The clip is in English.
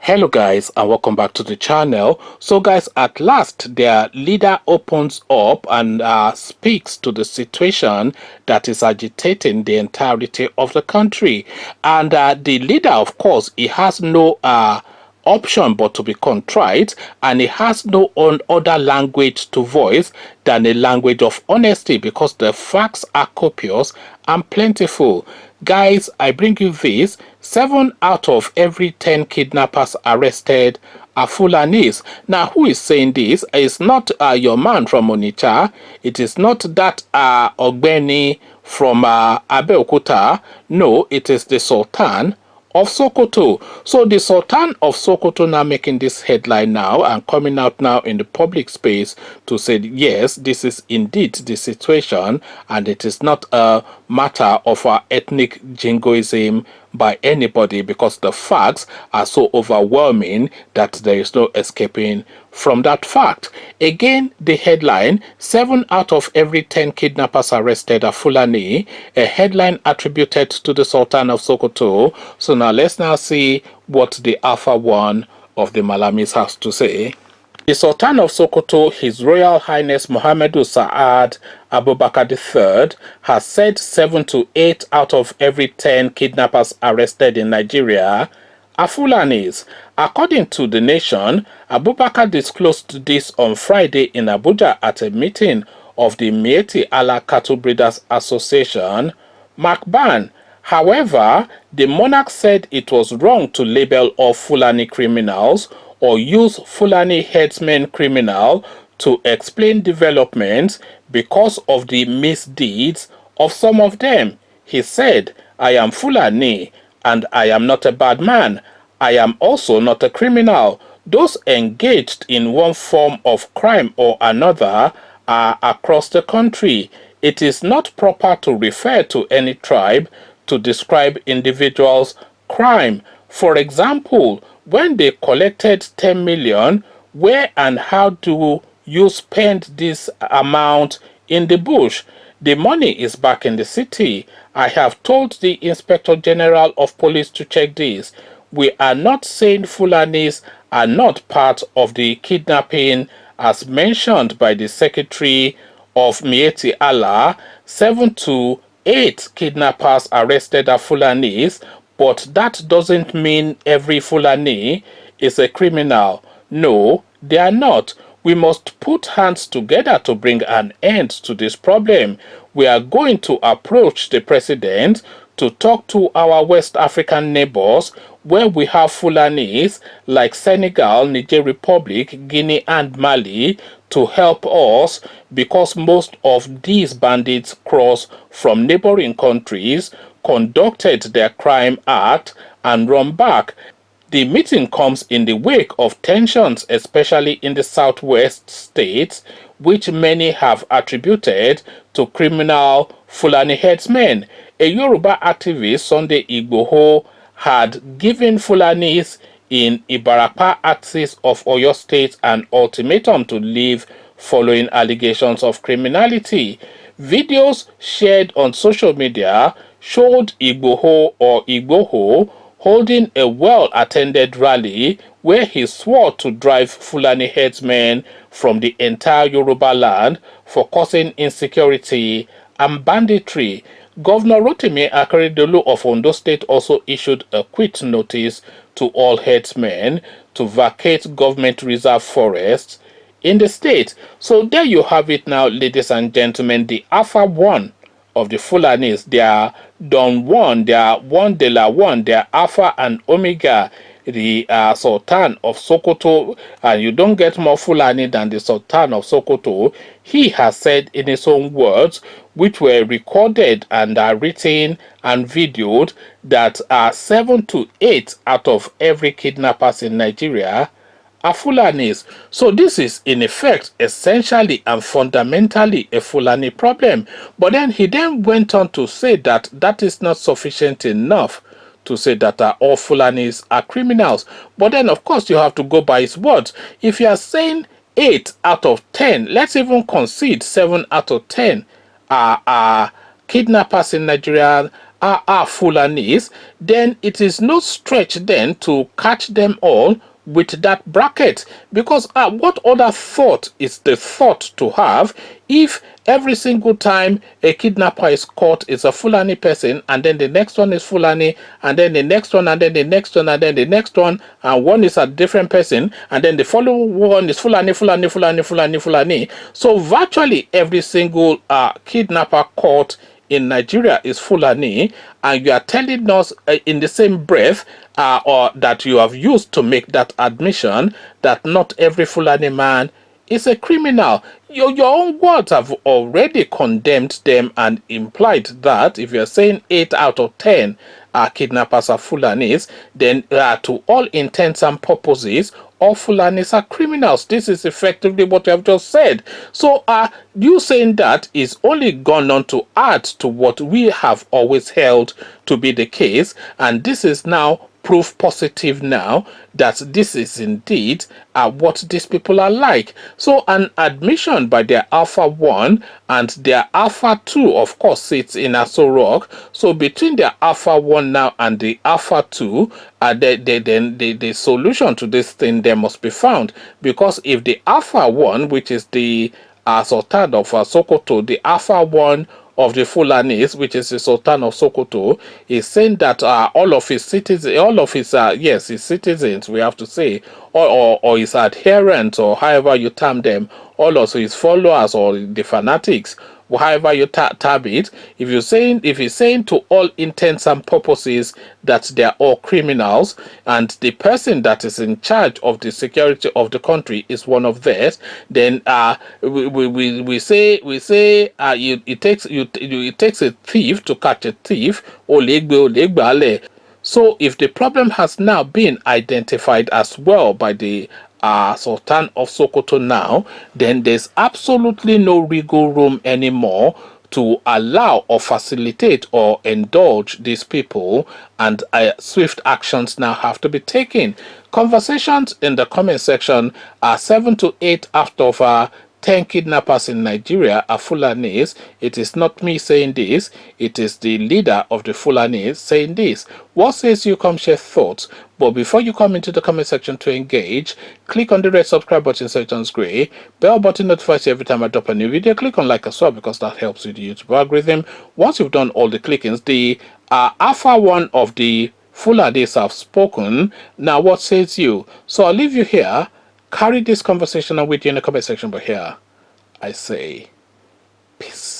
Hello guys, and welcome back to the channel. So guys, at last their leader opens up and speaks to the situation that is agitating the entirety of the country. And the leader, of course, he has no option but to be contrite, and he has no other language to voice than a language of honesty, because the facts are copious and plentiful. Guys, I bring you this: 7 out of every 10 kidnappers arrested are Fulanis. Now, who is saying this? It's not your man from Onitsha. It is not that Ogbeni from Abeokuta. No, it is the Sultan of Sokoto. So the Sultan of Sokoto now making this headline now and coming out now in the public space to say, yes, this is indeed the situation, and it is not a matter of ethnic jingoism by anybody, because the facts are so overwhelming that there is no escaping from that fact. Again, the headline: 7 out of every 10 kidnappers arrested are Fulani, a headline attributed to the Sultan of Sokoto. So now let's now see what the Alpha One of the Malamis has to say. The Sultan of Sokoto, His Royal Highness Muhammadu Sa'ad Abubakar III, has said 7 to 8 out of every 10 kidnappers arrested in Nigeria are Fulanis. According to The Nation, Abubakar disclosed this on Friday in Abuja at a meeting of the Mieti Allah Cattle Breeders Association, MACBAN. However, the monarch said it was wrong to label all Fulani criminals or use Fulani headsmen criminal to explain developments because of the misdeeds of some of them. He said, "I am Fulani and I am not a bad man. I am also not a criminal. Those engaged in one form of crime or another are across the country. It is not proper to refer to any tribe to describe individuals' crime. For example, when they collected 10 million, where and how do you spend this amount in the bush? The money is back in the city. I have told the Inspector General of Police to check this. We are not saying Fulanis are not part of the kidnapping as mentioned by the Secretary of Mieti Allah. 7 to 8 kidnappers arrested are Fulanis, but that doesn't mean every Fulani is a criminal. No, they are not. We must put hands together to bring an end to this problem. We are going to approach the president to talk to our West African neighbors where we have Fulanis like Senegal, Niger Republic, Guinea and Mali to help us, because most of these bandits cross from neighboring countries, conducted their crime act and run back. The meeting comes in the wake of tensions, especially in the southwest states, which many have attributed to criminal Fulani headsmen. A Yoruba activist, Sunday Igboho, had given Fulanis in Ibarapa axis of Oyo State an ultimatum to leave following allegations of criminality. Videos shared on social media showed Igboho holding a well-attended rally where he swore to drive Fulani headsmen from the entire Yoruba land for causing insecurity and banditry. Governor Rotimi Akeredolu of Ondo State also issued a quit notice to all headsmen to vacate government reserve forests in the state. So there you have it now, ladies and gentlemen, the Alpha One of the Fulanis. They are Don One, they are One de la One, they are Alpha and Omega, the Sultan of Sokoto, and you don't get more Fulani than the Sultan of Sokoto. He has said in his own words, which were recorded and are written and videoed, that 7 to 8 out of every kidnappers in Nigeria are Fulanis. So this is in effect essentially and fundamentally a Fulani problem. But then he then went on to say that that is not sufficient enough to say that all Fulanis are criminals. But then of course you have to go by his words. If you are saying 8 out of 10, let's even concede 7 out of 10 are kidnappers in Nigeria are Fulanis, then it is no stretch then to catch them all with that bracket, because what other thought is the thought to have if every single time a kidnapper is caught is a Fulani person, and then the next one is Fulani, and then the next one, and then the next one, and then the next one, and one is a different person, and then the following one is Fulani, Fulani, Fulani, Fulani, Fulani. So virtually every single kidnapper caught in Nigeria is Fulani, and you are telling us in the same breath or that you have used to make that admission that not every Fulani man is a criminal. Your own words have already condemned them and implied that if you're saying 8 out of 10 kidnappers are Fulanis, then to all intents and purposes, all Fulanis are criminals. This is effectively what you have just said. So you saying that is only gone on to add to what we have always held to be the case, and this is now proof positive now that this is indeed what these people are like. So an admission by their Alpha 1 and their Alpha 2, of course, sits in Aso Rock. So between their Alpha 1 now and the Alpha 2, the solution to this thing there must be found. Because if the Alpha 1, which is the Sultan of Sokoto, the Alpha 1 of the Fulanis, which is the Sultan of Sokoto, is saying that all of his citizens, yes, his citizens, we have to say, or his adherents, or however you term them, all also his followers or the fanatics, however you tab it, if he's saying to all intents and purposes that they're all criminals, and the person that is in charge of the security of the country is one of theirs, then we say it takes a thief to catch a thief. So if the problem has now been identified as well by the Sultan of Sokoto now, then there's absolutely no wiggle room anymore to allow or facilitate or indulge these people, and swift actions now have to be taken. Conversations in the comment section are 7 to 8 out of 10 kidnappers in Nigeria are Fulanis. It is not me saying this, it is the leader of the Fulanis saying this. What says you? Come share thoughts. But before you come into the comment section to engage, click on the red subscribe button so it turns grey. Bell button notifies you every time I drop a new video. Click on like as well because that helps with the YouTube algorithm. Once you've done all the clickings, the Alpha 1 of the Fulanis have spoken. Now what says you? So I'll leave you here. Carry this conversation on with you in the comment section, but here I say peace.